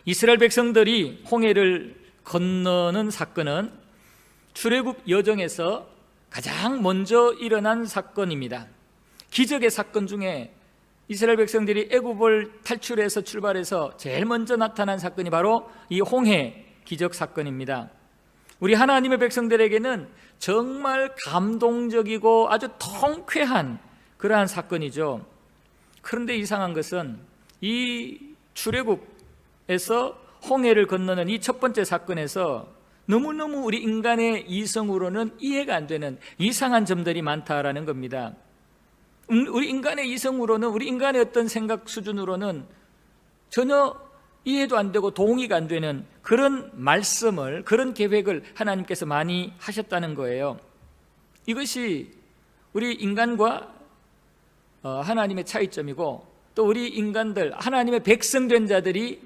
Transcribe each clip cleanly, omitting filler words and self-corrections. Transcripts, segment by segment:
이스라엘 백성들이 홍해를 건너는 사건은 출애굽 여정에서 가장 먼저 일어난 사건입니다. 기적의 사건 중에 이스라엘 백성들이 애굽을 탈출해서 출발해서 제일 먼저 나타난 사건이 바로 이 홍해 기적 사건입니다. 우리 하나님의 백성들에게는 정말 감동적이고 아주 통쾌한 그러한 사건이죠. 그런데 이상한 것은 이 출애굽에서 홍해를 건너는 이 첫 번째 사건에서 너무너무 우리 인간의 이성으로는 이해가 안 되는 이상한 점들이 많다라는 겁니다. 우리 인간의 이성으로는, 우리 인간의 어떤 생각 수준으로는 전혀 이해도 안 되고 동의가 안 되는 그런 말씀을, 그런 계획을 하나님께서 많이 하셨다는 거예요. 이것이 우리 인간과 하나님의 차이점이고, 또 우리 인간들, 하나님의 백성된 자들이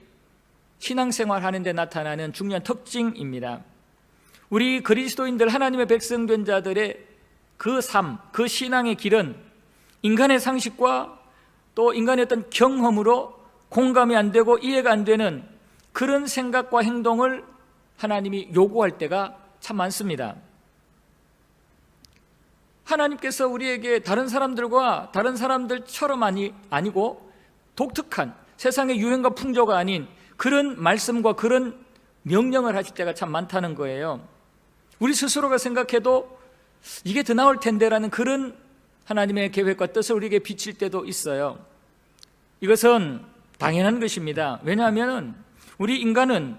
신앙생활 하는 데 나타나는 중요한 특징입니다. 우리 그리스도인들, 하나님의 백성된 자들의 그 삶, 그 신앙의 길은 인간의 상식과 또 인간의 어떤 경험으로 공감이 안 되고 이해가 안 되는 그런 생각과 행동을 하나님이 요구할 때가 참 많습니다. 하나님께서 우리에게 다른 사람들과 다른 사람들처럼 아니고 독특한 세상의 유행과 풍조가 아닌 그런 말씀과 그런 명령을 하실 때가 참 많다는 거예요. 우리 스스로가 생각해도 이게 더 나을 텐데라는 그런 하나님의 계획과 뜻을 우리에게 비칠 때도 있어요. 이것은 당연한 것입니다. 왜냐하면 우리 인간은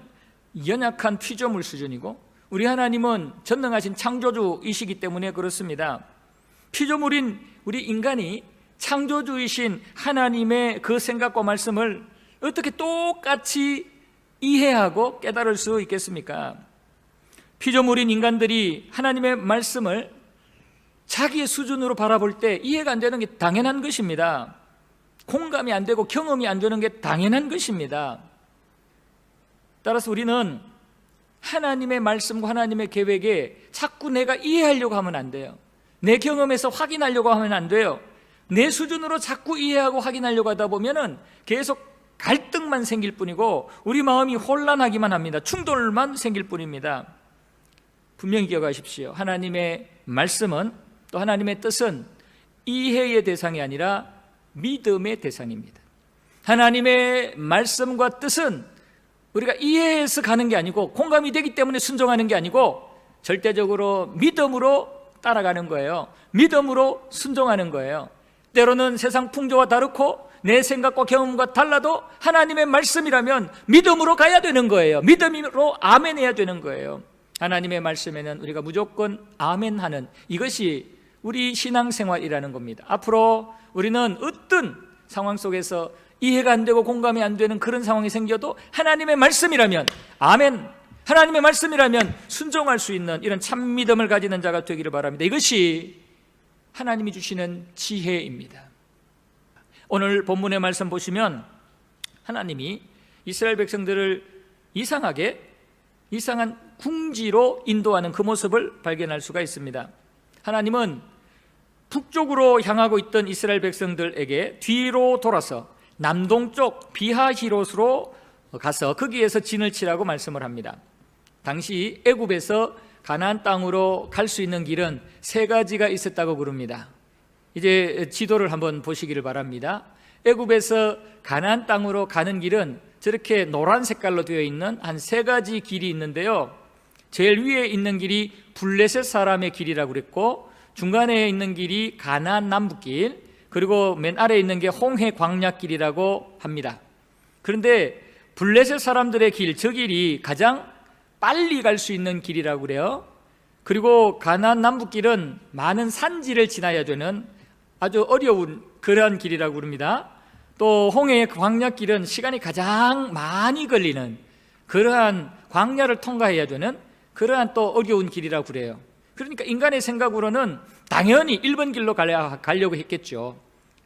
연약한 피조물 수준이고 우리 하나님은 전능하신 창조주이시기 때문에 그렇습니다. 피조물인 우리 인간이 창조주이신 하나님의 그 생각과 말씀을 어떻게 똑같이 이해하고 깨달을 수 있겠습니까? 피조물인 인간들이 하나님의 말씀을 자기의 수준으로 바라볼 때 이해가 안 되는 게 당연한 것입니다. 공감이 안 되고 경험이 안 되는 게 당연한 것입니다. 따라서 우리는 하나님의 말씀과 하나님의 계획에 자꾸 내가 이해하려고 하면 안 돼요. 내 경험에서 확인하려고 하면 안 돼요. 내 수준으로 자꾸 이해하고 확인하려고 하다 보면은 계속 갈등만 생길 뿐이고 우리 마음이 혼란하기만 합니다. 충돌만 생길 뿐입니다. 분명히 기억하십시오. 하나님의 말씀은, 또 하나님의 뜻은 이해의 대상이 아니라 믿음의 대상입니다. 하나님의 말씀과 뜻은 우리가 이해해서 가는 게 아니고 공감이 되기 때문에 순종하는 게 아니고 절대적으로 믿음으로 따라가는 거예요. 믿음으로 순종하는 거예요. 때로는 세상 풍조와 다르고 내 생각과 경험과 달라도 하나님의 말씀이라면 믿음으로 가야 되는 거예요. 믿음으로 아멘해야 되는 거예요. 하나님의 말씀에는 우리가 무조건 아멘하는, 이것이 우리 신앙생활이라는 겁니다. 앞으로 우리는 어떤 상황 속에서 이해가 안 되고 공감이 안 되는 그런 상황이 생겨도 하나님의 말씀이라면 아멘, 하나님의 말씀이라면 순종할 수 있는 이런 참 믿음을 가지는 자가 되기를 바랍니다. 이것이 하나님이 주시는 지혜입니다. 오늘 본문의 말씀 보시면 하나님이 이스라엘 백성들을 이상한 궁지로 인도하는 그 모습을 발견할 수가 있습니다. 하나님은 북쪽으로 향하고 있던 이스라엘 백성들에게 뒤로 돌아서 남동쪽 비하히롯으로 가서 거기에서 진을 치라고 말씀을 합니다. 당시 애굽에서 가나안 땅으로 갈 수 있는 길은 세 가지가 있었다고 그럽니다. 이제 지도를 한번 보시기를 바랍니다. 애굽에서 가나안 땅으로 가는 길은 저렇게 노란 색깔로 되어 있는 한 세 가지 길이 있는데요. 제일 위에 있는 길이 블레셋 사람의 길이라고 그랬고, 중간에 있는 길이 가나안 남북길, 그리고 맨 아래에 있는 게 홍해 광야길이라고 합니다. 그런데 블레셋 사람들의 길, 저 길이 가장 빨리 갈 수 있는 길이라고 그래요. 그리고 가나안 남북길은 많은 산지를 지나야 되는 아주 어려운 그러한 길이라고 그럽니다. 또 홍해의 광야길은 시간이 가장 많이 걸리는 그러한 광야를 통과해야 되는 그러한 또 어려운 길이라고 그래요. 그러니까 인간의 생각으로는 당연히 1번 길로 가려고 했겠죠.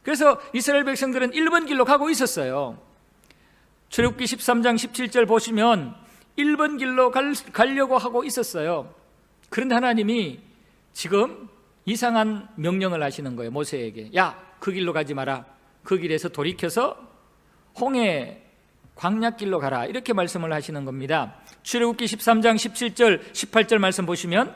그래서 이스라엘 백성들은 1번 길로 가고 있었어요. 출애굽기 13장 17절 보시면 1번 길로 가려고 하고 있었어요. 그런데 하나님이 지금 이상한 명령을 하시는 거예요. 모세에게. 야, 그 길로 가지 마라. 그 길에서 돌이켜서 홍해 광야길로 가라, 이렇게 말씀을 하시는 겁니다. 출애굽기 13장 17절 18절 말씀 보시면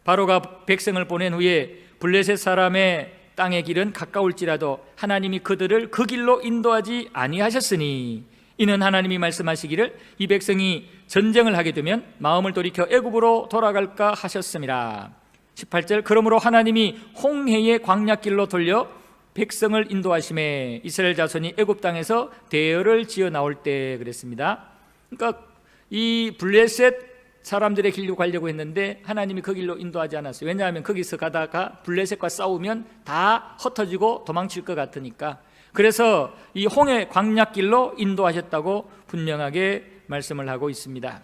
바로가 백성을 보낸 후에 블레셋 사람의 땅의 길은 가까울지라도 하나님이 그들을 그 길로 인도하지 아니하셨으니 이는 하나님이 말씀하시기를 이 백성이 전쟁을 하게 되면 마음을 돌이켜 애굽으로 돌아갈까 하셨습니다. 18절 그러므로 하나님이 홍해의 광야길로 돌려 백성을 인도하심에 이스라엘 자손이 애굽 땅에서 대열을 지어 나올 때 그랬습니다. 그러니까 이 블레셋 사람들의 길로 가려고 했는데 하나님이 그 길로 인도하지 않았어요. 왜냐하면 거기서 가다가 블레셋과 싸우면 다 흩어지고 도망칠 것 같으니까. 그래서 이 홍해 광야길로 인도하셨다고 분명하게 말씀을 하고 있습니다.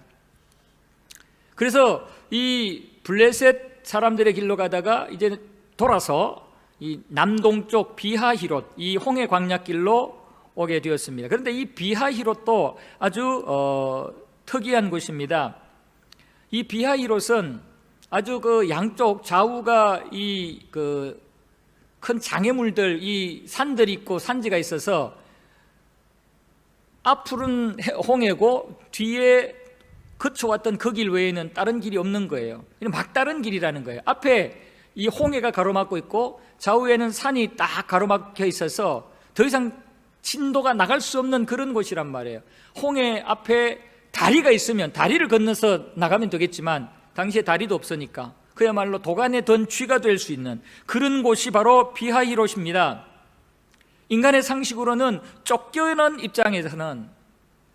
그래서 이 블레셋 사람들의 길로 가다가 이제 돌아서 이 남동쪽 비하히롯, 이 홍해 광야길로 오게 되었습니다. 그런데 이 비하히롯도 아주 특이한 곳입니다. 이 비하히롯은 아주 그 양쪽 좌우가 이 그 큰 장애물들, 이 산들이 있고 산지가 있어서 앞으로는 홍해고 뒤에 거쳐왔던 그 길 외에는 다른 길이 없는 거예요. 막다른 길이라는 거예요. 앞에 이 홍해가 가로막고 있고 좌우에는 산이 딱 가로막혀 있어서 더 이상 진도가 나갈 수 없는 그런 곳이란 말이에요. 홍해 앞에 다리가 있으면 다리를 건너서 나가면 되겠지만 당시에 다리도 없으니까 그야말로 도간에 든 쥐가 될 수 있는 그런 곳이 바로 비하히롯입니다. 인간의 상식으로는 쫓겨난 입장에서는,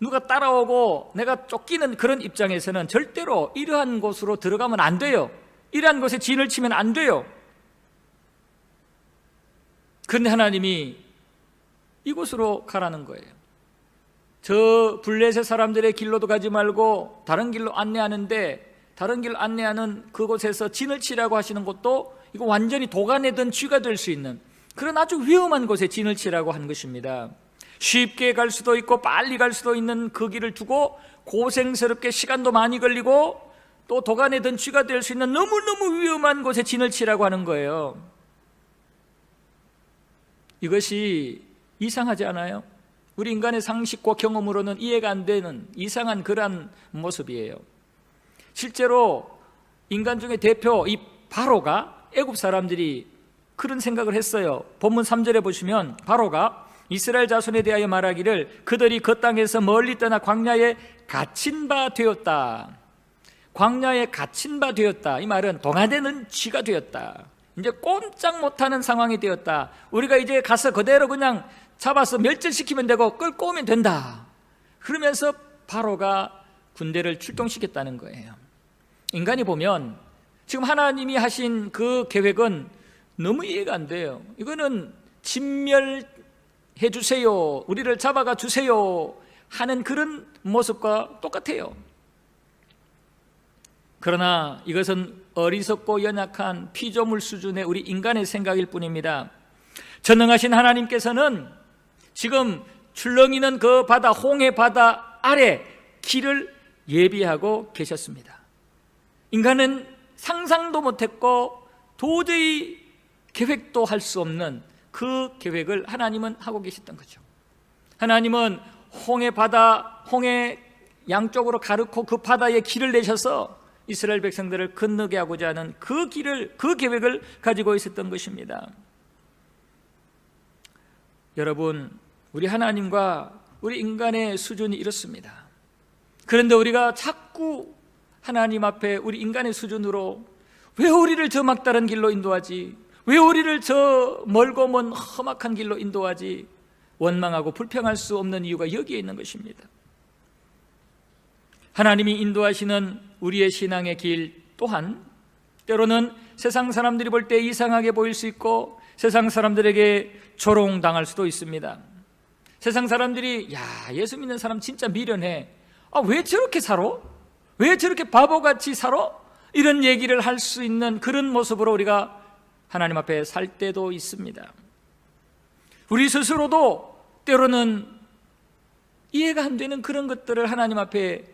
누가 따라오고 내가 쫓기는 그런 입장에서는 절대로 이러한 곳으로 들어가면 안 돼요. 이러한 곳에 진을 치면 안 돼요. 그런데 하나님이 이곳으로 가라는 거예요. 저 블레셋 사람들의 길로도 가지 말고 다른 길로 안내하는데, 다른 길 안내하는 그곳에서 진을 치라고 하시는 것도 이거 완전히 도간에 든 쥐가 될 수 있는 그런 아주 위험한 곳에 진을 치라고 한 것입니다. 쉽게 갈 수도 있고 빨리 갈 수도 있는 그 길을 두고 고생스럽게 시간도 많이 걸리고 또 도간에 든 쥐가 될 수 있는 너무너무 위험한 곳에 진을 치라고 하는 거예요. 이것이 이상하지 않아요? 우리 인간의 상식과 경험으로는 이해가 안 되는 이상한 그러한 모습이에요. 실제로 인간 중에 대표 이 바로가, 애굽 사람들이 그런 생각을 했어요. 본문 3절에 보시면 바로가 이스라엘 자손에 대하여 말하기를 그들이 그 땅에서 멀리 떠나 광야에 갇힌 바 되었다. 광야에 갇힌 바 되었다. 이 말은 동화되는 쥐가 되었다. 이제 꼼짝 못하는 상황이 되었다. 우리가 이제 가서 그대로 그냥 잡아서 멸절시키면 되고 끌고 오면 된다. 그러면서 바로가 군대를 출동시켰다는 거예요. 인간이 보면 지금 하나님이 하신 그 계획은 너무 이해가 안 돼요. 이거는 진멸해 주세요, 우리를 잡아가 주세요 하는 그런 모습과 똑같아요. 그러나 이것은 어리석고 연약한 피조물 수준의 우리 인간의 생각일 뿐입니다. 전능하신 하나님께서는 지금 출렁이는 그 바다, 홍해 바다 아래 길을 예비하고 계셨습니다. 인간은 상상도 못했고 도저히 계획도 할 수 없는 그 계획을 하나님은 하고 계셨던 거죠. 하나님은 홍해 바다, 홍해 양쪽으로 가르고 그 바다에 길을 내셔서 이스라엘 백성들을 건너게 하고자 하는 그 길을, 그 계획을 가지고 있었던 것입니다. 여러분, 우리 하나님과 우리 인간의 수준이 이렇습니다. 그런데 우리가 자꾸 하나님 앞에 우리 인간의 수준으로 왜 우리를 저 막다른 길로 인도하지? 왜 우리를 저 멀고 먼 험악한 길로 인도하지? 원망하고 불평할 수 없는 이유가 여기에 있는 것입니다. 하나님이 인도하시는 우리의 신앙의 길 또한 때로는 세상 사람들이 볼 때 이상하게 보일 수 있고 세상 사람들에게 조롱당할 수도 있습니다. 세상 사람들이 야, 예수 믿는 사람 진짜 미련해. 왜 저렇게 살아? 왜 저렇게 바보같이 살아? 이런 얘기를 할 수 있는 그런 모습으로 우리가 하나님 앞에 살 때도 있습니다. 우리 스스로도 때로는 이해가 안 되는 그런 것들을 하나님 앞에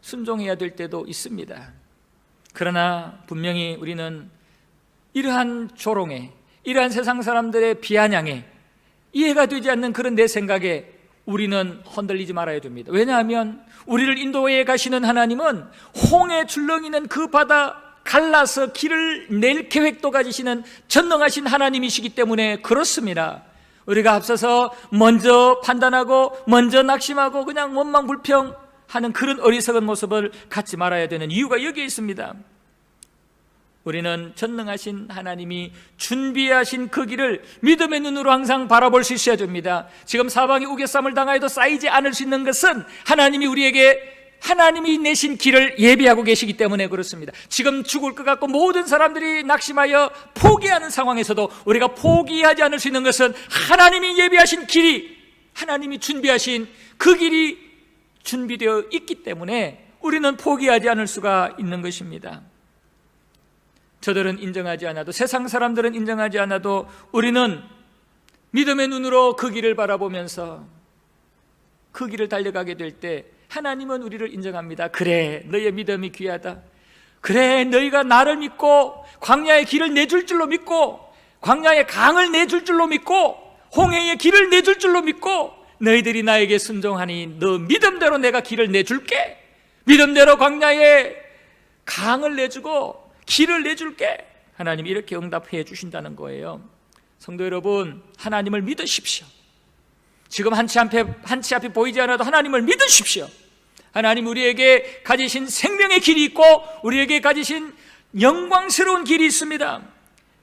순종해야 될 때도 있습니다. 그러나 분명히 우리는 이러한 조롱에, 이러한 세상 사람들의 비아냥에, 이해가 되지 않는 그런 내 생각에 우리는 흔들리지 말아야 됩니다. 왜냐하면 우리를 인도해 가시는 하나님은 홍해 출렁이는 그 바다 갈라서 길을 낼 계획도 가지시는 전능하신 하나님이시기 때문에 그렇습니다. 우리가 앞서서 먼저 판단하고 먼저 낙심하고 그냥 원망불평하는 그런 어리석은 모습을 갖지 말아야 되는 이유가 여기에 있습니다. 우리는 전능하신 하나님이 준비하신 그 길을 믿음의 눈으로 항상 바라볼 수 있어야 됩니다. 지금 사방이 우겨쌈을 당하여도 쌓이지 않을 수 있는 것은 하나님이 내신 길을 예비하고 계시기 때문에 그렇습니다. 지금 죽을 것 같고 모든 사람들이 낙심하여 포기하는 상황에서도 우리가 포기하지 않을 수 있는 것은 하나님이 예비하신 길이, 하나님이 준비하신 그 길이 준비되어 있기 때문에 우리는 포기하지 않을 수가 있는 것입니다. 저들은 인정하지 않아도, 세상 사람들은 인정하지 않아도 우리는 믿음의 눈으로 그 길을 바라보면서 그 길을 달려가게 될 때 하나님은 우리를 인정합니다. 그래, 너의 믿음이 귀하다. 그래, 너희가 나를 믿고 광야의 길을 내줄 줄로 믿고 광야의 강을 내줄 줄로 믿고 홍해의 길을 내줄 줄로 믿고 너희들이 나에게 순종하니 너 믿음대로 내가 길을 내줄게. 믿음대로 광야의 강을 내주고 길을 내줄게. 하나님이 이렇게 응답해 주신다는 거예요. 성도 여러분, 하나님을 믿으십시오. 지금 한치 앞이 보이지 않아도 하나님을 믿으십시오. 하나님 우리에게 가지신 생명의 길이 있고 우리에게 가지신 영광스러운 길이 있습니다.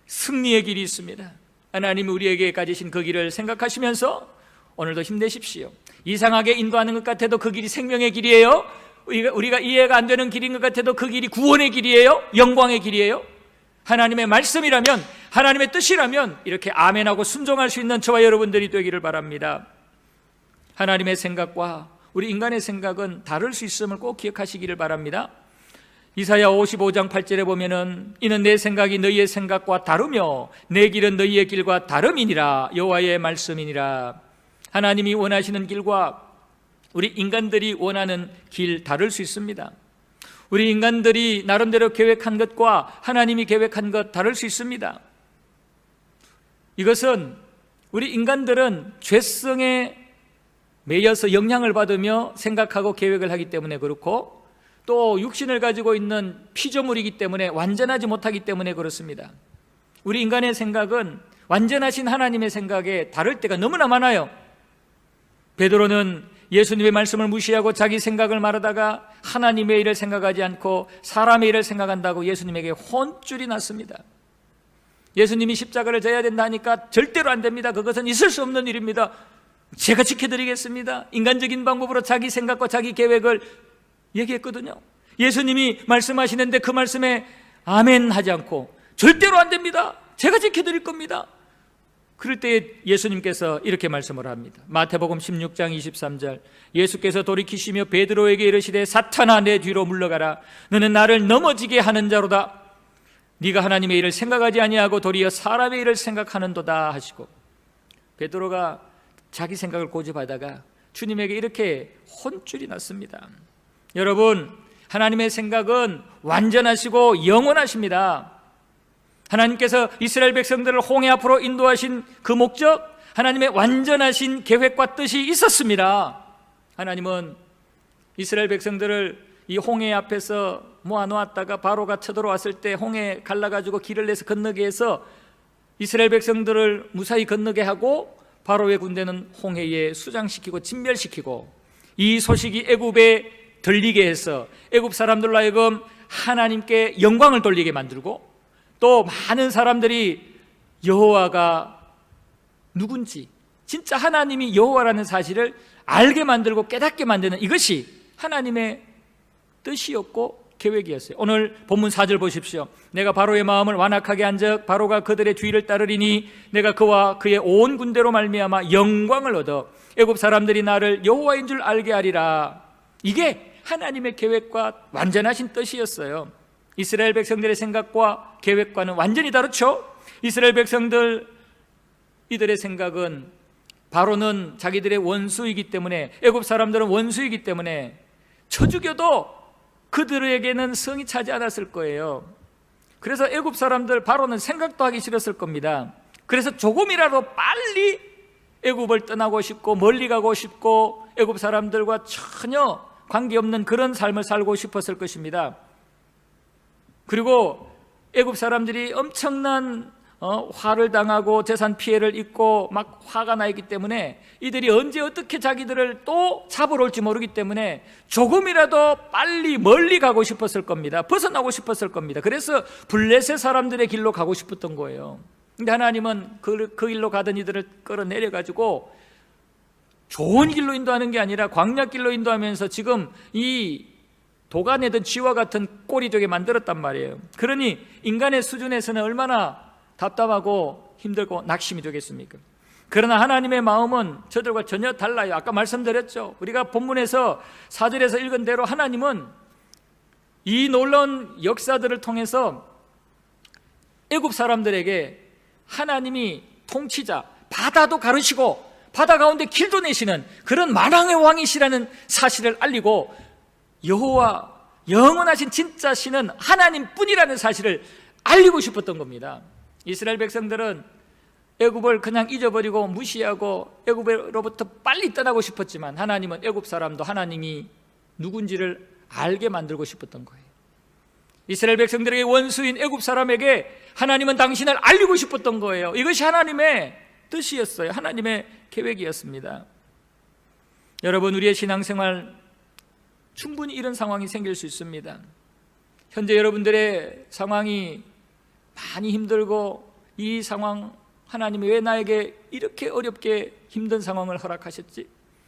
승리의 길이 있습니다. 하나님이 우리에게 가지신 그 길을 생각하시면서 오늘도 힘내십시오. 이상하게 인도하는 것 같아도 그 길이 생명의 길이에요. 우리가 이해가 안 되는 길인 것 같아도 그 길이 구원의 길이에요. 영광의 길이에요. 하나님의 말씀이라면, 하나님의 뜻이라면 이렇게 아멘하고 순종할 수 있는 저와 여러분들이 되기를 바랍니다. 하나님의 생각과 우리 인간의 생각은 다를 수 있음을 꼭 기억하시기를 바랍니다. 이사야 55장 8절에 보면은 이는 내 생각이 너희의 생각과 다르며 내 길은 너희의 길과 다름이니라. 여호와의 말씀이니라. 하나님이 원하시는 길과 우리 인간들이 원하는 길 다를 수 있습니다. 우리 인간들이 나름대로 계획한 것과 하나님이 계획한 것 다를 수 있습니다. 이것은 우리 인간들은 죄성에 매여서 영향을 받으며 생각하고 계획을 하기 때문에 그렇고 또 육신을 가지고 있는 피조물이기 때문에 완전하지 못하기 때문에 그렇습니다. 우리 인간의 생각은 완전하신 하나님의 생각에 다를 때가 너무나 많아요. 베드로는 예수님의 말씀을 무시하고 자기 생각을 말하다가 하나님의 일을 생각하지 않고 사람의 일을 생각한다고 예수님에게 혼쭐이 났습니다. 예수님이 십자가를 져야 된다 하니까 절대로 안 됩니다. 그것은 있을 수 없는 일입니다. 제가 지켜드리겠습니다. 인간적인 방법으로 자기 생각과 자기 계획을 얘기했거든요. 예수님이 말씀하시는데 그 말씀에 아멘 하지 않고 절대로 안 됩니다. 제가 지켜드릴 겁니다. 그럴 때 예수님께서 이렇게 말씀을 합니다. 마태복음 16장 23절 예수께서 돌이키시며 베드로에게 이르시되 사탄아 내 뒤로 물러가라. 너는 나를 넘어지게 하는 자로다. 네가 하나님의 일을 생각하지 아니하고 도리어 사람의 일을 생각하는도다 하시고, 베드로가 자기 생각을 고집하다가 주님에게 이렇게 혼쭐이 났습니다. 여러분, 하나님의 생각은 완전하시고 영원하십니다. 하나님께서 이스라엘 백성들을 홍해 앞으로 인도하신 그 목적, 하나님의 완전하신 계획과 뜻이 있었습니다. 하나님은 이스라엘 백성들을 이 홍해 앞에서 모아놓았다가 바로가 쳐들어왔을 때 홍해 갈라가지고 길을 내서 건너게 해서 이스라엘 백성들을 무사히 건너게 하고 바로의 군대는 홍해에 수장시키고 진멸시키고, 이 소식이 애굽에 들리게 해서 애굽 사람들로 하여금 하나님께 영광을 돌리게 만들고, 또 많은 사람들이 여호와가 누군지, 진짜 하나님이 여호와라는 사실을 알게 만들고 깨닫게 만드는 이것이 하나님의 뜻이었고 계획이었어요. 오늘 본문 4절 보십시오. 내가 바로의 마음을 완악하게 한즉 바로가 그들의 뒤를 따르리니 내가 그와 그의 온 군대로 말미암아 영광을 얻어 애굽 사람들이 나를 여호와인 줄 알게 하리라. 이게 하나님의 계획과 완전하신 뜻이었어요. 이스라엘 백성들의 생각과 계획과는 완전히 다르죠. 이스라엘 백성들, 이들의 생각은 바로는 자기들의 원수이기 때문에, 애굽 사람들은 원수이기 때문에 쳐 죽여도 그들에게는 성이 차지 않았을 거예요. 그래서 애굽 사람들, 바로는 생각도 하기 싫었을 겁니다. 그래서 조금이라도 빨리 애굽을 떠나고 싶고 멀리 가고 싶고 애굽 사람들과 전혀 관계없는 그런 삶을 살고 싶었을 것입니다. 그리고 애굽 사람들이 엄청난 화를 당하고 재산 피해를 입고 막 화가 나 있기 때문에 이들이 언제 어떻게 자기들을 또 잡으러 올지 모르기 때문에 조금이라도 빨리 멀리 가고 싶었을 겁니다. 벗어나고 싶었을 겁니다. 그래서 블레셋 사람들의 길로 가고 싶었던 거예요. 근데 하나님은 그 길로 가던 이들을 끌어내려가지고 좋은 길로 인도하는 게 아니라 광야길로 인도하면서 지금 이 도가내던 쥐와 같은 꼴이 되게 만들었단 말이에요. 그러니 인간의 수준에서는 얼마나 답답하고 힘들고 낙심이 되겠습니까? 그러나 하나님의 마음은 저들과 전혀 달라요. 아까 말씀드렸죠. 우리가 본문에서 4절에서 읽은 대로 하나님은 이 놀라운 역사들을 통해서 애굽 사람들에게 하나님이 통치자, 바다도 가르시고 바다 가운데 길도 내시는 그런 만왕의 왕이시라는 사실을 알리고 여호와 영원하신 진짜 신은 하나님뿐이라는 사실을 알리고 싶었던 겁니다. 이스라엘 백성들은 애굽을 그냥 잊어버리고 무시하고 애굽으로부터 빨리 떠나고 싶었지만 하나님은 애굽 사람도 하나님이 누군지를 알게 만들고 싶었던 거예요. 이스라엘 백성들에게 원수인 애굽 사람에게 하나님은 당신을 알리고 싶었던 거예요. 이것이 하나님의 뜻이었어요. 하나님의 계획이었습니다. 여러분, 우리의 신앙생활 충분히 이런 상황이 생길 수 있습니다. 현재 여러분들의 상황이 많이 힘들고 이 상황, 하나님이 왜 나에게 이렇게 어렵게 힘든 상황을 허락하셨지?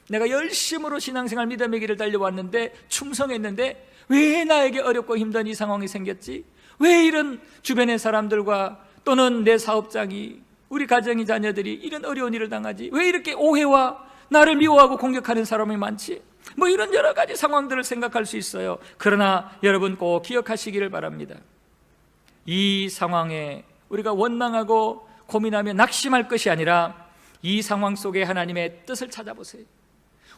내가 열심으로 신앙생활 믿음의 길을 달려왔는데 충성했는데 왜 나에게 어렵고 힘든 이 상황이 생겼지? 왜 이런 주변의 사람들과 또는 내 사업장이, 우리 가정의 자녀들이 이런 어려운 일을 당하지? 왜 이렇게 오해와 나를 미워하고 공격하는 사람이 많지? 뭐 이런 여러 가지 상황들을 생각할 수 있어요. 그러나 여러분 꼭 기억하시기를 바랍니다. 이 상황에 우리가 원망하고 고민하며 낙심할 것이 아니라 이 상황 속에 하나님의 뜻을 찾아보세요.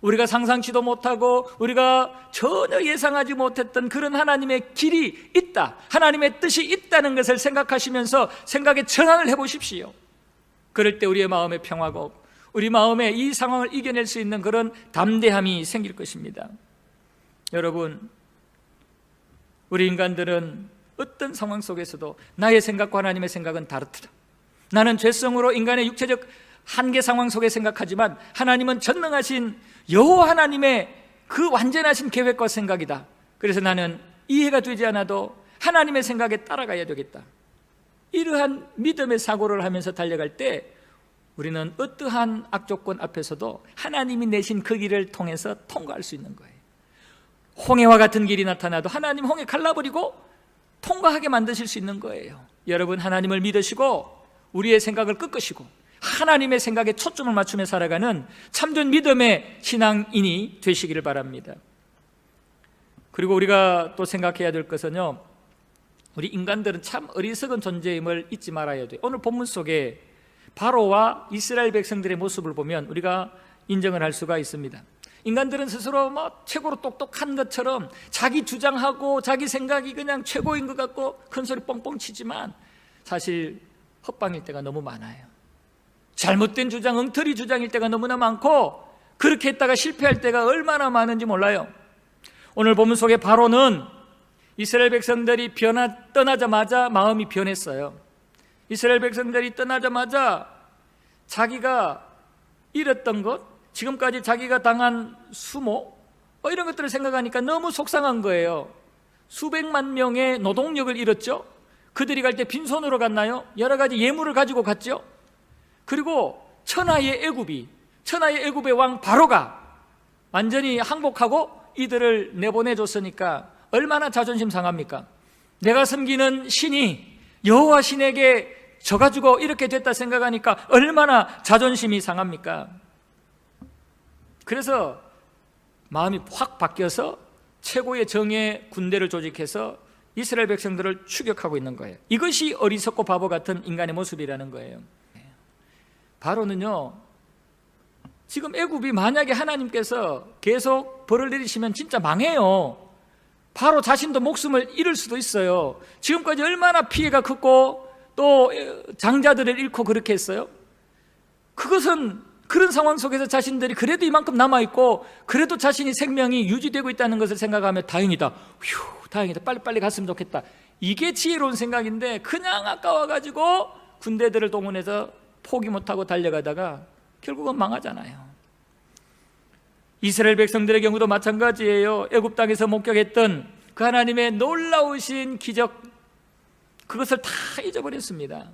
우리가 상상치도 못하고 우리가 전혀 예상하지 못했던 그런 하나님의 길이 있다, 하나님의 뜻이 있다는 것을 생각하시면서 생각의 전환을 해보십시오. 그럴 때 우리의 마음에 평화가 우리 마음에 이 상황을 이겨낼 수 있는 그런 담대함이 생길 것입니다. 여러분, 우리 인간들은 어떤 상황 속에서도 나의 생각과 하나님의 생각은 다르다. 나는 죄성으로 인간의 육체적 한계 상황 속에 생각하지만 하나님은 전능하신 여호와 하나님의 그 완전하신 계획과 생각이다. 그래서 나는 이해가 되지 않아도 하나님의 생각에 따라가야 되겠다. 이러한 믿음의 사고를 하면서 달려갈 때 우리는 어떠한 악조건 앞에서도 하나님이 내신 그 길을 통해서 통과할 수 있는 거예요. 홍해와 같은 길이 나타나도 하나님 홍해 갈라버리고 통과하게 만드실 수 있는 거예요. 여러분, 하나님을 믿으시고 우리의 생각을 꺾으시고 하나님의 생각에 초점을 맞추며 살아가는 참된 믿음의 신앙인이 되시기를 바랍니다. 그리고 우리가 또 생각해야 될 것은요, 우리 인간들은 참 어리석은 존재임을 잊지 말아야 돼요. 오늘 본문 속에 바로와 이스라엘 백성들의 모습을 보면 우리가 인정을 할 수가 있습니다. 인간들은 스스로 최고로 똑똑한 것처럼 자기 주장하고 자기 생각이 그냥 최고인 것 같고 큰소리 뻥뻥 치지만 사실 헛방일 때가 너무 많아요. 잘못된 주장, 엉터리 주장일 때가 너무나 많고 그렇게 했다가 실패할 때가 얼마나 많은지 몰라요. 오늘 본문 속에 바로는 이스라엘 백성들이 떠나자마자 마음이 변했어요. 이스라엘 백성들이 떠나자마자 자기가 잃었던 것, 지금까지 자기가 당한 수모 이런 것들을 생각하니까 너무 속상한 거예요. 수백만 명의 노동력을 잃었죠. 그들이 갈 때 빈손으로 갔나요? 여러 가지 예물을 가지고 갔죠. 그리고 천하의 애굽의 왕 바로가 완전히 항복하고 이들을 내보내줬으니까 얼마나 자존심 상합니까? 내가 섬기는 신이 여호와 신에게 져가지고 이렇게 됐다 생각하니까 얼마나 자존심이 상합니까? 그래서 마음이 확 바뀌어서 최고의 정예 군대를 조직해서 이스라엘 백성들을 추격하고 있는 거예요. 이것이 어리석고 바보 같은 인간의 모습이라는 거예요. 바로는요, 지금 애굽이 만약에 하나님께서 계속 벌을 내리시면 진짜 망해요. 바로 자신도 목숨을 잃을 수도 있어요. 지금까지 얼마나 피해가 컸고 또 장자들을 잃고 그렇게 했어요. 그것은 그런 상황 속에서 자신들이 그래도 이만큼 남아있고 그래도 자신이 생명이 유지되고 있다는 것을 생각하며 다행이다, 휴, 다행이다, 빨리빨리 갔으면 좋겠다. 이게 지혜로운 생각인데 그냥 아까워가지고 군대들을 동원해서 포기 못하고 달려가다가 결국은 망하잖아요. 이스라엘 백성들의 경우도 마찬가지예요. 애굽 땅에서 목격했던 그 하나님의 놀라우신 기적, 그것을 다 잊어버렸습니다.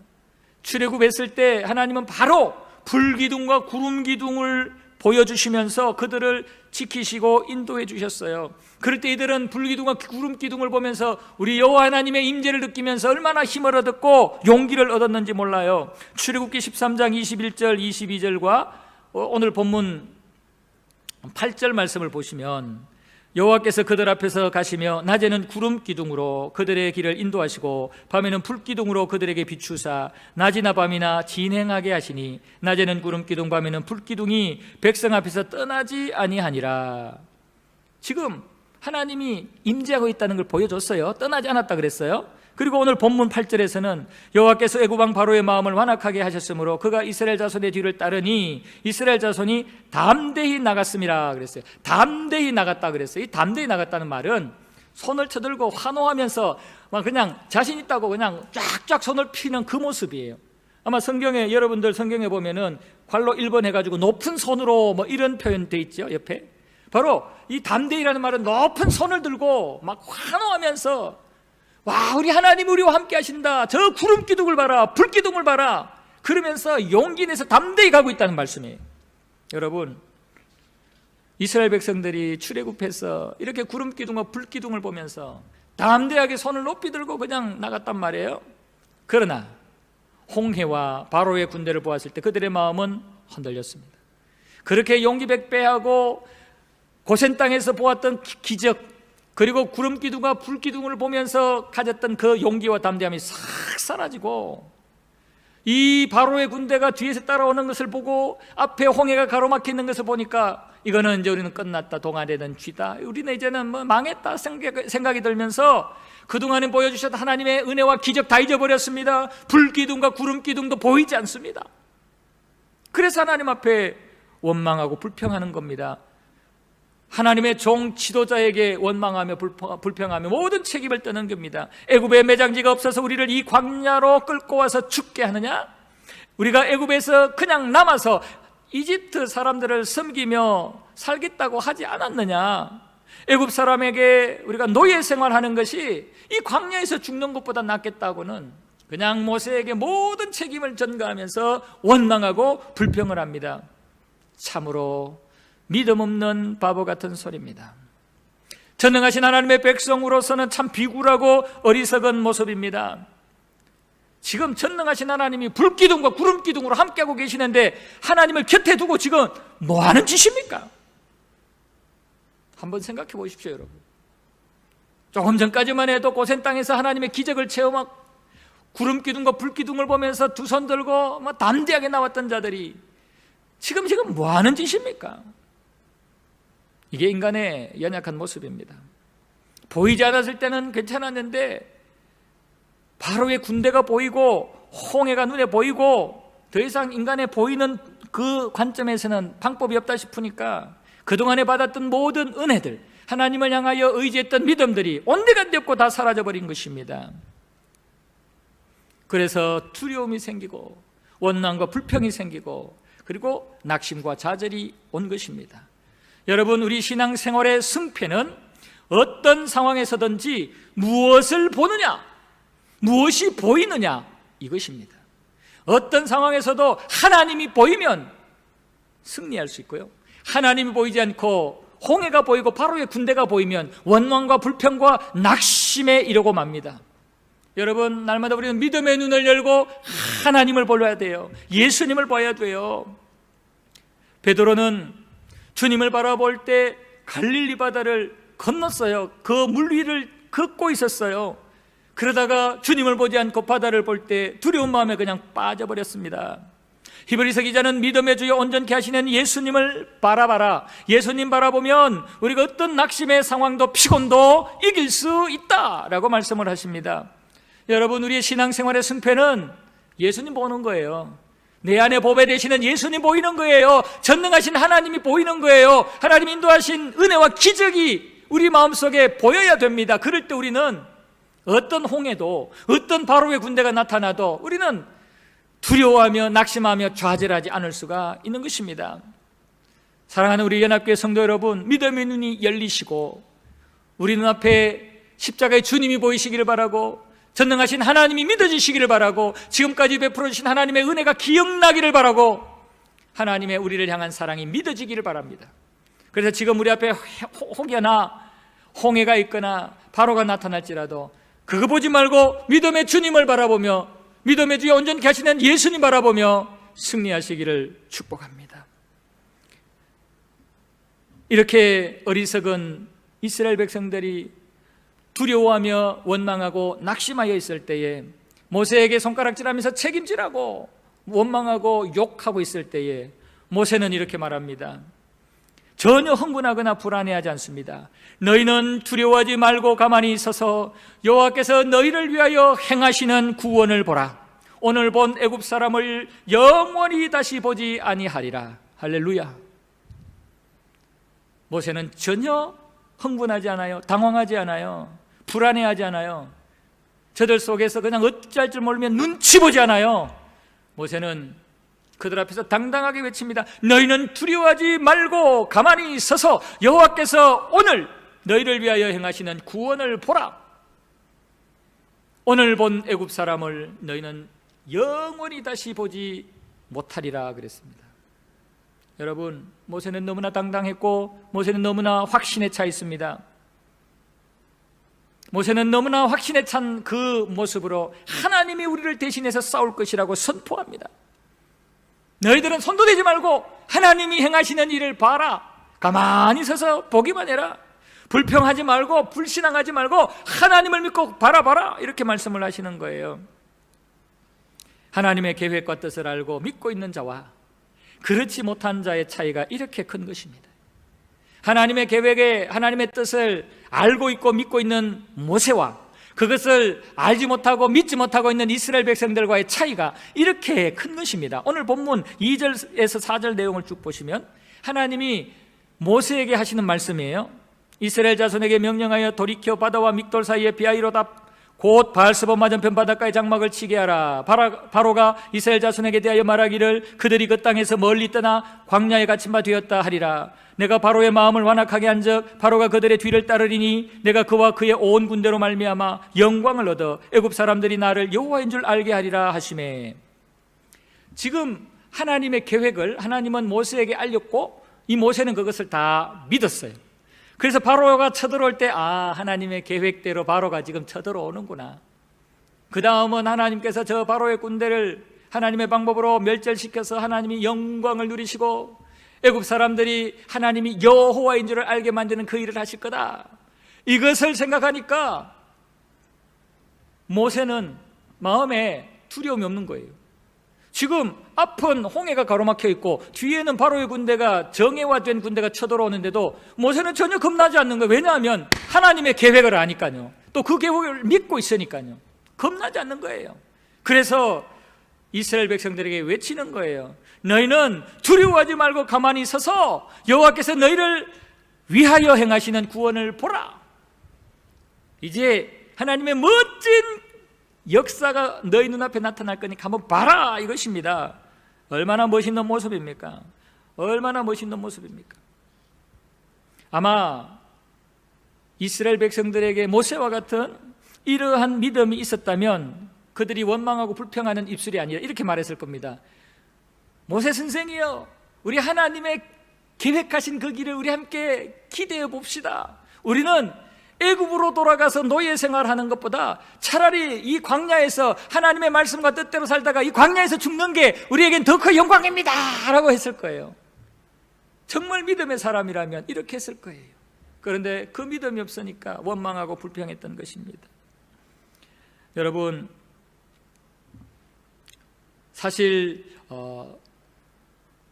출애굽했을 때 하나님은 바로 불기둥과 구름기둥을 보여주시면서 그들을 지키시고 인도해 주셨어요. 그럴 때 이들은 불기둥과 구름기둥을 보면서 우리 여호와 하나님의 임재를 느끼면서 얼마나 힘을 얻었고 용기를 얻었는지 몰라요. 출애굽기 13장 21절 22절과 오늘 본문 8절 말씀을 보시면 여호와께서 그들 앞에서 가시며 낮에는 구름 기둥으로 그들의 길을 인도하시고 밤에는 불 기둥으로 그들에게 비추사 낮이나 밤이나 진행하게 하시니 낮에는 구름 기둥 밤에는 불 기둥이 백성 앞에서 떠나지 아니하니라. 지금 하나님이 임재하고 있다는 걸 보여줬어요. 떠나지 않았다 그랬어요. 그리고 오늘 본문 8절에서는 여호와께서 애굽 왕 바로의 마음을 완악하게 하셨으므로 그가 이스라엘 자손의 뒤를 따르니 이스라엘 자손이 담대히 나갔음이라 그랬어요. 담대히 나갔다 그랬어요. 이 담대히 나갔다는 말은 손을 쳐들고 환호하면서 막 그냥 자신 있다고 그냥 쫙쫙 손을 피는 그 모습이에요. 아마 성경에, 여러분들 성경에 보면은 괄로 1번 해가지고 높은 손으로 뭐 이런 표현 돼 있죠, 옆에. 바로 이 담대히라는 말은 높은 손을 들고 막 환호하면서 와, 우리 하나님 우리와 함께 하신다, 저 구름 기둥을 봐라, 불 기둥을 봐라, 그러면서 용기 내서 담대히 가고 있다는 말씀이에요. 여러분, 이스라엘 백성들이 출애굽해서 이렇게 구름 기둥과 불 기둥을 보면서 담대하게 손을 높이 들고 그냥 나갔단 말이에요. 그러나 홍해와 바로의 군대를 보았을 때 그들의 마음은 흔들렸습니다. 그렇게 용기 백배하고 고센 땅에서 보았던 기적, 그리고 구름 기둥과 불 기둥을 보면서 가졌던 그 용기와 담대함이 싹 사라지고 이 바로의 군대가 뒤에서 따라오는 것을 보고 앞에 홍해가 가로막히는 것을 보니까 이거는 이제 우리는 끝났다, 동안에는 쥐다, 우리는 이제는 뭐 망했다 생각이 들면서 그동안에 보여주셨던 하나님의 은혜와 기적 다 잊어버렸습니다. 불 기둥과 구름 기둥도 보이지 않습니다. 그래서 하나님 앞에 원망하고 불평하는 겁니다. 하나님의 종 지도자에게 원망하며 불평하며 모든 책임을 떠는 겁니다. 애굽에 매장지가 없어서 우리를 이 광야로 끌고 와서 죽게 하느냐? 우리가 애굽에서 그냥 남아서 이집트 사람들을 섬기며 살겠다고 하지 않았느냐? 애굽 사람에게 우리가 노예 생활하는 것이 이 광야에서 죽는 것보다 낫겠다고는 그냥 모세에게 모든 책임을 전가하면서 원망하고 불평을 합니다. 참으로 믿음 없는 바보 같은 소리입니다. 전능하신 하나님의 백성으로서는 참 비굴하고 어리석은 모습입니다. 지금 전능하신 하나님이 불기둥과 구름기둥으로 함께하고 계시는데 하나님을 곁에 두고 지금 뭐 하는 짓입니까? 한번 생각해 보십시오, 여러분. 조금 전까지만 해도 고센 땅에서 하나님의 기적을 체험하고 구름기둥과 불기둥을 보면서 두 손 들고 담대하게 나왔던 자들이 지금 뭐 하는 짓입니까? 이게 인간의 연약한 모습입니다. 보이지 않았을 때는 괜찮았는데 바로의 군대가 보이고 홍해가 눈에 보이고 더 이상 인간의 보이는 그 관점에서는 방법이 없다 싶으니까 그동안에 받았던 모든 은혜들, 하나님을 향하여 의지했던 믿음들이 온데간데 없고 다 사라져버린 것입니다. 그래서 두려움이 생기고 원망과 불평이 생기고 그리고 낙심과 좌절이 온 것입니다. 여러분, 우리 신앙생활의 승패는 어떤 상황에서든지 무엇을 보느냐, 무엇이 보이느냐, 이것입니다. 어떤 상황에서도 하나님이 보이면 승리할 수 있고요, 하나님이 보이지 않고 홍해가 보이고 바로의 군대가 보이면 원망과 불평과 낙심에 이르고 맙니다. 여러분, 날마다 우리는 믿음의 눈을 열고 하나님을 보려야 돼요. 예수님을 봐야 돼요. 베드로는 주님을 바라볼 때 갈릴리 바다를 건넜어요. 그 물 위를 걷고 있었어요. 그러다가 주님을 보지 않고 바다를 볼 때 두려운 마음에 그냥 빠져버렸습니다. 히브리서 기자는 믿음의 주여 온전케 하시는 예수님을 바라봐라. 예수님 바라보면 우리가 어떤 낙심의 상황도 피곤도 이길 수 있다라고 말씀을 하십니다. 여러분, 우리의 신앙생활의 승패는 예수님 보는 거예요. 내 안에 보배 되시는 예수님 보이는 거예요. 전능하신 하나님이 보이는 거예요. 하나님 인도하신 은혜와 기적이 우리 마음속에 보여야 됩니다. 그럴 때 우리는 어떤 홍해도, 어떤 바로의 군대가 나타나도 우리는 두려워하며 낙심하며 좌절하지 않을 수가 있는 것입니다. 사랑하는 우리 연합교회 성도 여러분, 믿음의 눈이 열리시고 우리 눈앞에 십자가의 주님이 보이시기를 바라고, 전능하신 하나님이 믿어지시기를 바라고, 지금까지 베풀어 주신 하나님의 은혜가 기억나기를 바라고, 하나님의 우리를 향한 사랑이 믿어지기를 바랍니다. 그래서 지금 우리 앞에 혹여나 홍해가 있거나 바로가 나타날지라도 그거 보지 말고 믿음의 주님을 바라보며, 믿음의 주에 온전케 하시는 예수님 바라보며 승리하시기를 축복합니다. 이렇게 어리석은 이스라엘 백성들이 두려워하며 원망하고 낙심하여 있을 때에, 모세에게 손가락질하면서 책임지라고 원망하고 욕하고 있을 때에 모세는 이렇게 말합니다. 전혀 흥분하거나 불안해하지 않습니다. 너희는 두려워하지 말고 가만히 있어서 여호와께서 너희를 위하여 행하시는 구원을 보라. 오늘 본 애굽 사람을 영원히 다시 보지 아니하리라. 할렐루야. 모세는 전혀 흥분하지 않아요. 당황하지 않아요. 불안해하지 않아요. 저들 속에서 그냥 어찌할 줄 모르면 눈치 보지 않아요. 모세는 그들 앞에서 당당하게 외칩니다. 너희는 두려워하지 말고 가만히 서서 여호와께서 오늘 너희를 위하여 행하시는 구원을 보라. 오늘 본 애굽 사람을 너희는 영원히 다시 보지 못하리라 그랬습니다. 여러분, 모세는 너무나 당당했고 모세는 너무나 확신에 차 있습니다. 모세는 너무나 확신에 찬 그 모습으로 하나님이 우리를 대신해서 싸울 것이라고 선포합니다. 너희들은 손도 대지 말고 하나님이 행하시는 일을 봐라. 가만히 서서 보기만 해라. 불평하지 말고 불신앙하지 말고 하나님을 믿고 바라봐라. 이렇게 말씀을 하시는 거예요. 하나님의 계획과 뜻을 알고 믿고 있는 자와 그렇지 못한 자의 차이가 이렇게 큰 것입니다. 하나님의 계획에 하나님의 뜻을 알고 있고 믿고 있는 모세와 그것을 알지 못하고 믿지 못하고 있는 이스라엘 백성들과의 차이가 이렇게 큰 것입니다. 오늘 본문 2절에서 4절 내용을 쭉 보시면 하나님이 모세에게 하시는 말씀이에요. 이스라엘 자손에게 명령하여 돌이켜 바다와 믹돌 사이에 비하이로답 곧 바알스본 맞은편 바닷가에 장막을 치게 하라. 바로가 이스라엘 자손에게 대하여 말하기를 그들이 그 땅에서 멀리 떠나 광야에 갇힌 바 되었다 하리라. 내가 바로의 마음을 완악하게 한즉 바로가 그들의 뒤를 따르리니 내가 그와 그의 온 군대로 말미암아 영광을 얻어 애굽 사람들이 나를 여호와인 줄 알게 하리라 하시매. 지금 하나님의 계획을 하나님은 모세에게 알렸고 이 모세는 그것을 다 믿었어요. 그래서 바로가 쳐들어올 때 하나님의 계획대로 바로가 지금 쳐들어오는구나. 그 다음은 하나님께서 저 바로의 군대를 하나님의 방법으로 멸절시켜서 하나님이 영광을 누리시고 애굽 사람들이 하나님이 여호와인 줄을 알게 만드는 그 일을 하실 거다. 이것을 생각하니까 모세는 마음에 두려움이 없는 거예요. 지금 앞은 홍해가 가로막혀 있고 뒤에는 바로의 군대가 정예화된 군대가 쳐들어오는데도 모세는 전혀 겁나지 않는 거예요. 왜냐하면 하나님의 계획을 아니까요. 또 그 계획을 믿고 있으니까요. 겁나지 않는 거예요. 그래서 이스라엘 백성들에게 외치는 거예요. 너희는 두려워하지 말고 가만히 서서 여호와께서 너희를 위하여 행하시는 구원을 보라. 이제 하나님의 멋진 역사가 너희 눈앞에 나타날 거니까 한번 봐라 이것입니다. 얼마나 멋있는 모습입니까? 얼마나 멋있는 모습입니까? 아마 이스라엘 백성들에게 모세와 같은 이러한 믿음이 있었다면 그들이 원망하고 불평하는 입술이 아니라 이렇게 말했을 겁니다. 모세 선생이여, 우리 하나님의 계획하신 그 길을 우리 함께 기대해 봅시다. 우리는 애굽으로 돌아가서 노예 생활하는 것보다 차라리 이 광야에서 하나님의 말씀과 뜻대로 살다가 이 광야에서 죽는 게 우리에겐 더 큰 영광입니다 라고 했을 거예요. 정말 믿음의 사람이라면 이렇게 했을 거예요. 그런데 그 믿음이 없으니까 원망하고 불평했던 것입니다. 여러분, 사실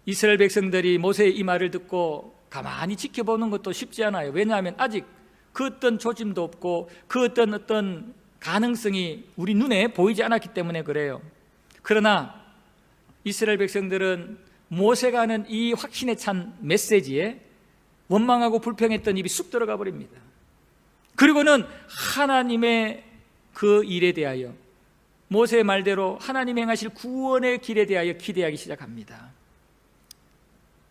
이스라엘 백성들이 모세의 이 말을 듣고 가만히 지켜보는 것도 쉽지 않아요. 왜냐하면 아직 그 어떤 조짐도 없고 그 어떤 가능성이 우리 눈에 보이지 않았기 때문에 그래요. 그러나 이스라엘 백성들은 모세가 하는 이 확신에 찬 메시지에 원망하고 불평했던 입이 쑥 들어가 버립니다. 그리고는 하나님의 그 일에 대하여, 모세의 말대로 하나님이 행하실 구원의 길에 대하여 기대하기 시작합니다.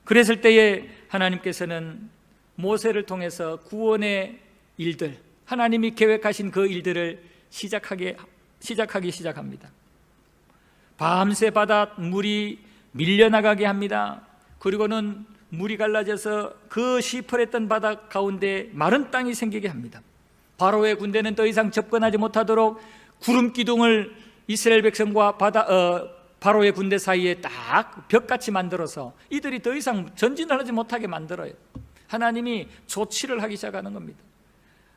그랬을 때에 하나님께서는 모세를 통해서 구원의 일들, 하나님이 계획하신 그 일들을 시작하기 시작합니다. 밤새 바다 물이 밀려나가게 합니다. 그리고는 물이 갈라져서 그 시퍼랬던 바다 가운데 마른 땅이 생기게 합니다. 바로의 군대는 더 이상 접근하지 못하도록 구름 기둥을 이스라엘 백성과 바로의 군대 사이에 딱 벽같이 만들어서 이들이 더 이상 전진을 하지 못하게 만들어요. 하나님이 조치를 하기 시작하는 겁니다.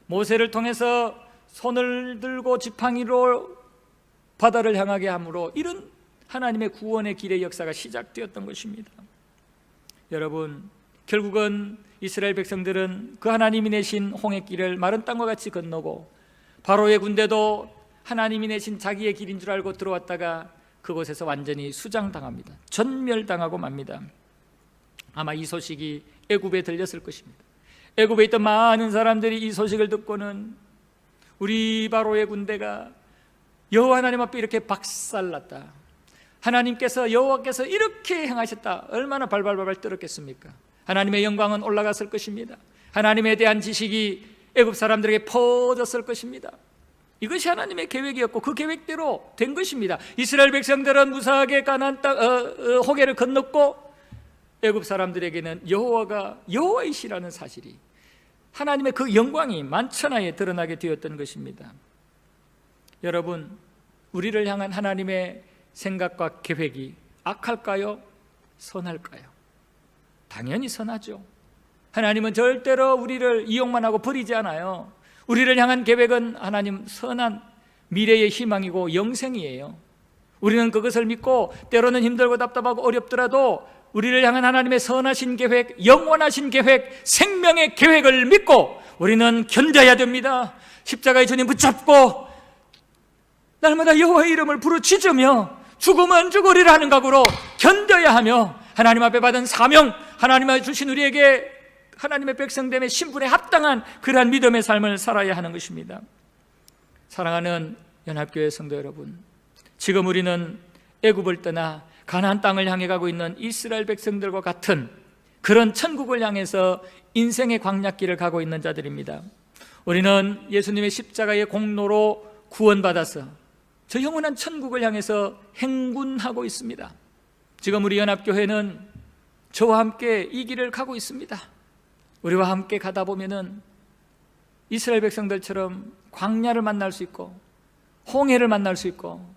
모세를 통해서 손을 들고 지팡이로 바다를 향하게 함으로 이런 하나님의 구원의 길의 역사가 시작되었던 것입니다. 여러분, 결국은 이스라엘 백성들은 그 하나님이 내신 홍해길을 마른 땅과 같이 건너고, 바로의 군대도 하나님이 내신 자기의 길인 줄 알고 들어왔다가 그곳에서 완전히 수장당합니다. 전멸당하고 맙니다. 아마 이 소식이 애굽에 들렸을 것입니다. 애굽에 있던 많은 사람들이 이 소식을 듣고는 우리 바로의 군대가 여호와 하나님 앞에 이렇게 박살났다, 여호와께서 이렇게 행하셨다, 얼마나 발발발발 떨었겠습니까? 하나님의 영광은 올라갔을 것입니다. 하나님에 대한 지식이 애굽 사람들에게 퍼졌을 것입니다. 이것이 하나님의 계획이었고 그 계획대로 된 것입니다. 이스라엘 백성들은 무사하게 가나안 땅 홍해를 건넜고, 애굽 사람들에게는 여호와가 여호와이시라는 사실이, 하나님의 그 영광이 만천하에 드러나게 되었던 것입니다. 여러분, 우리를 향한 하나님의 생각과 계획이 악할까요? 선할까요? 당연히 선하죠. 하나님은 절대로 우리를 이용만 하고 버리지 않아요. 우리를 향한 계획은 하나님 선한 미래의 희망이고 영생이에요. 우리는 그것을 믿고 때로는 힘들고 답답하고 어렵더라도 우리를 향한 하나님의 선하신 계획, 영원하신 계획, 생명의 계획을 믿고 우리는 견뎌야 됩니다. 십자가의 주님 붙잡고 날마다 여호와의 이름을 부르짖으며 죽으면 죽으리라 하는 각오로 견뎌야 하며, 하나님 앞에 받은 사명, 하나님이 주신 우리에게 하나님의 백성됨의 신분에 합당한 그러한 믿음의 삶을 살아야 하는 것입니다. 사랑하는 연합교회 성도 여러분, 지금 우리는 애굽을 떠나 가나안 땅을 향해 가고 있는 이스라엘 백성들과 같은 그런 천국을 향해서 인생의 광야길을 가고 있는 자들입니다. 우리는 예수님의 십자가의 공로로 구원받아서 저 영원한 천국을 향해서 행군하고 있습니다. 지금 우리 연합교회는 저와 함께 이 길을 가고 있습니다. 우리와 함께 가다 보면은 이스라엘 백성들처럼 광야를 만날 수 있고 홍해를 만날 수 있고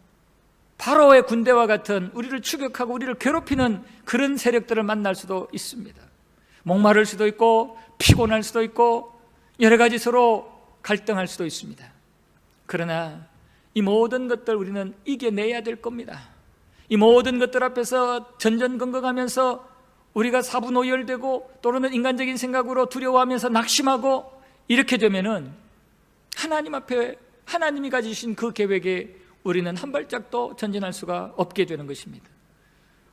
바로의 군대와 같은 우리를 추격하고 우리를 괴롭히는 그런 세력들을 만날 수도 있습니다. 목마를 수도 있고 피곤할 수도 있고 여러 가지 서로 갈등할 수도 있습니다. 그러나 이 모든 것들 우리는 이겨내야 될 겁니다. 이 모든 것들 앞에서 전전긍긍하면서 우리가 사분오열되고 또는 인간적인 생각으로 두려워하면서 낙심하고 이렇게 되면은 하나님 앞에 하나님이 가지신 그 계획에 우리는 한 발짝도 전진할 수가 없게 되는 것입니다.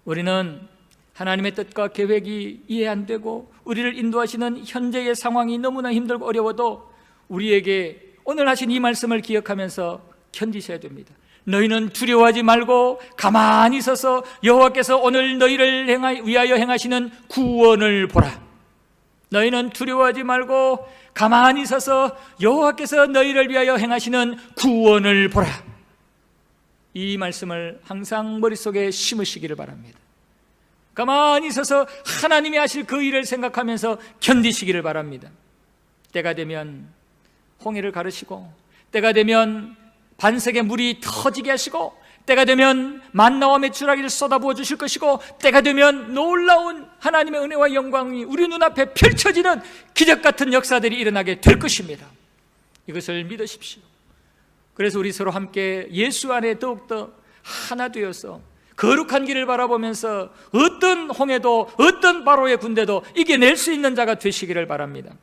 우리는 하나님의 뜻과 계획이 이해 안 되고 우리를 인도하시는 현재의 상황이 너무나 힘들고 어려워도 우리에게 오늘 하신 이 말씀을 기억하면서 견디셔야 됩니다. 너희는 두려워하지 말고 가만히 서서 여호와께서 오늘 너희를 위하여 행하시는 구원을 보라. 너희는 두려워하지 말고 가만히 서서 여호와께서 너희를 위하여 행하시는 구원을 보라. 이 말씀을 항상 머릿속에 심으시기를 바랍니다. 가만히 서서 하나님이 하실 그 일을 생각하면서 견디시기를 바랍니다. 때가 되면 홍해를 가르시고, 때가 되면 반석의 물이 터지게 하시고, 때가 되면 만나와 메추라기를 쏟아부어 주실 것이고, 때가 되면 놀라운 하나님의 은혜와 영광이 우리 눈앞에 펼쳐지는 기적 같은 역사들이 일어나게 될 것입니다. 이것을 믿으십시오. 그래서 우리 서로 함께 예수 안에 더욱더 하나 되어서 거룩한 길을 바라보면서 어떤 홍해도 어떤 바로의 군대도 이겨낼 수 있는 자가 되시기를 바랍니다.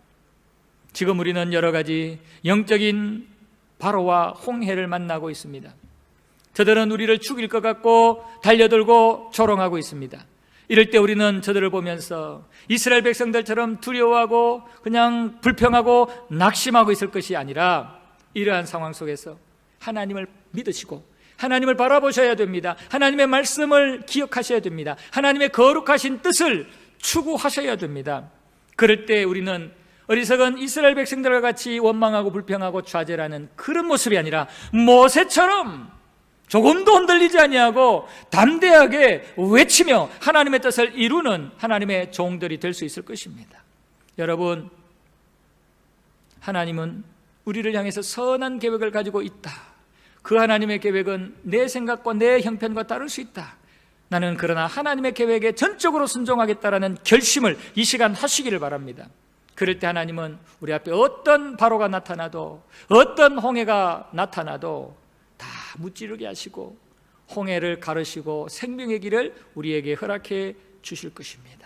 지금 우리는 여러 가지 영적인 바로와 홍해를 만나고 있습니다. 저들은 우리를 죽일 것 같고 달려들고 조롱하고 있습니다. 이럴 때 우리는 저들을 보면서 이스라엘 백성들처럼 두려워하고 그냥 불평하고 낙심하고 있을 것이 아니라 이러한 상황 속에서 하나님을 믿으시고 하나님을 바라보셔야 됩니다. 하나님의 말씀을 기억하셔야 됩니다. 하나님의 거룩하신 뜻을 추구하셔야 됩니다. 그럴 때 우리는 어리석은 이스라엘 백성들과 같이 원망하고 불평하고 좌절하는 그런 모습이 아니라 모세처럼 조금도 흔들리지 아니하고 담대하게 외치며 하나님의 뜻을 이루는 하나님의 종들이 될 수 있을 것입니다. 여러분, 하나님은 우리를 향해서 선한 계획을 가지고 있다. 그 하나님의 계획은 내 생각과 내 형편과 다를 수 있다. 나는 그러나 하나님의 계획에 전적으로 순종하겠다라는 결심을 이 시간 하시기를 바랍니다. 그럴 때 하나님은 우리 앞에 어떤 바로가 나타나도 어떤 홍해가 나타나도 다 무찌르게 하시고 홍해를 가르시고 생명의 길을 우리에게 허락해 주실 것입니다.